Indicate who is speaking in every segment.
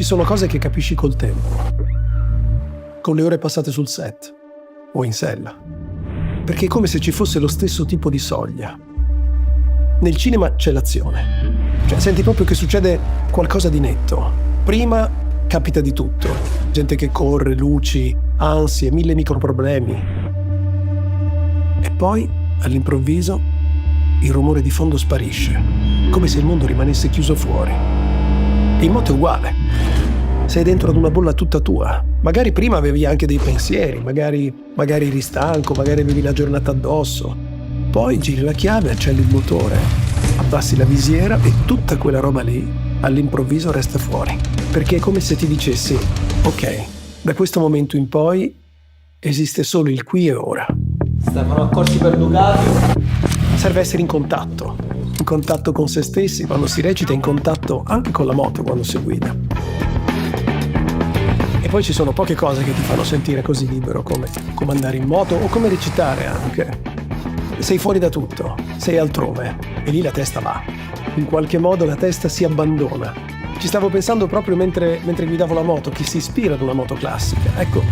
Speaker 1: Ci sono cose che capisci col tempo, con le ore passate sul set o in sella, perché è come se ci fosse lo stesso tipo di soglia. Nel cinema c'è l'azione, cioè senti proprio che succede qualcosa di netto. Prima capita di tutto, gente che corre, luci, ansie, 1000 microproblemi. E poi, all'improvviso, il rumore di fondo sparisce, come se il mondo rimanesse chiuso fuori. E in moto è uguale. Sei dentro ad una bolla tutta tua. Magari prima avevi anche dei pensieri, magari eri stanco, magari avevi la giornata addosso. Poi giri la chiave, accendi il motore, abbassi la visiera e tutta quella roba lì all'improvviso resta fuori. Perché è come se ti dicessi: ok, da questo momento in poi esiste solo il qui e ora.
Speaker 2: Stefano Accorsi per Ducati.
Speaker 1: Serve essere in contatto con se stessi quando si recita, in contatto anche con la moto quando si guida. E poi ci sono poche cose che ti fanno sentire così libero come andare in moto o come recitare anche. Sei fuori da tutto, sei altrove e lì la testa va. In qualche modo la testa si abbandona. Ci stavo pensando proprio mentre guidavo la moto, che si ispira ad una moto classica. Ecco,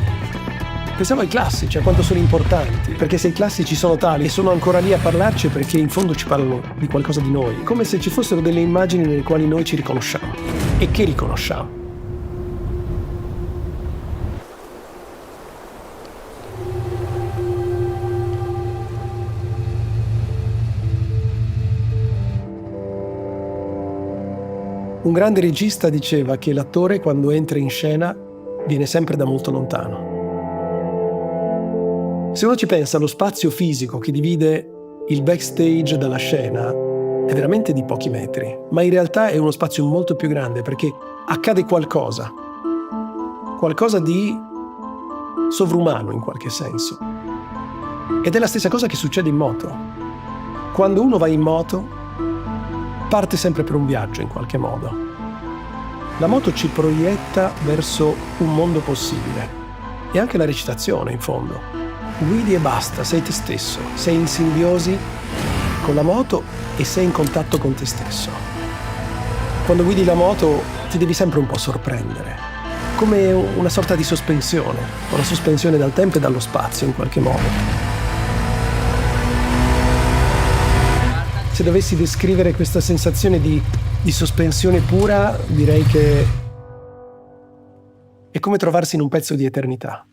Speaker 1: pensavo ai classici, a quanto sono importanti, perché se i classici sono tali e sono ancora lì a parlarci, perché in fondo ci parlano di qualcosa di noi, come se ci fossero delle immagini nelle quali noi ci riconosciamo. E che riconosciamo? Un grande regista diceva che l'attore, quando entra in scena, viene sempre da molto lontano. Se uno ci pensa, lo spazio fisico che divide il backstage dalla scena è veramente di pochi metri, ma in realtà è uno spazio molto più grande perché accade qualcosa di sovrumano in qualche senso. Ed è la stessa cosa che succede in moto. Quando uno va in moto, parte sempre per un viaggio in qualche modo. La moto ci proietta verso un mondo possibile. E anche la recitazione, in fondo. Guidi e basta, sei te stesso. Sei in simbiosi con la moto e sei in contatto con te stesso. Quando guidi la moto ti devi sempre un po' sorprendere. Come una sorta di sospensione. Una sospensione dal tempo e dallo spazio, in qualche modo. Se dovessi descrivere questa sensazione di sospensione pura, direi che è come trovarsi in un pezzo di eternità.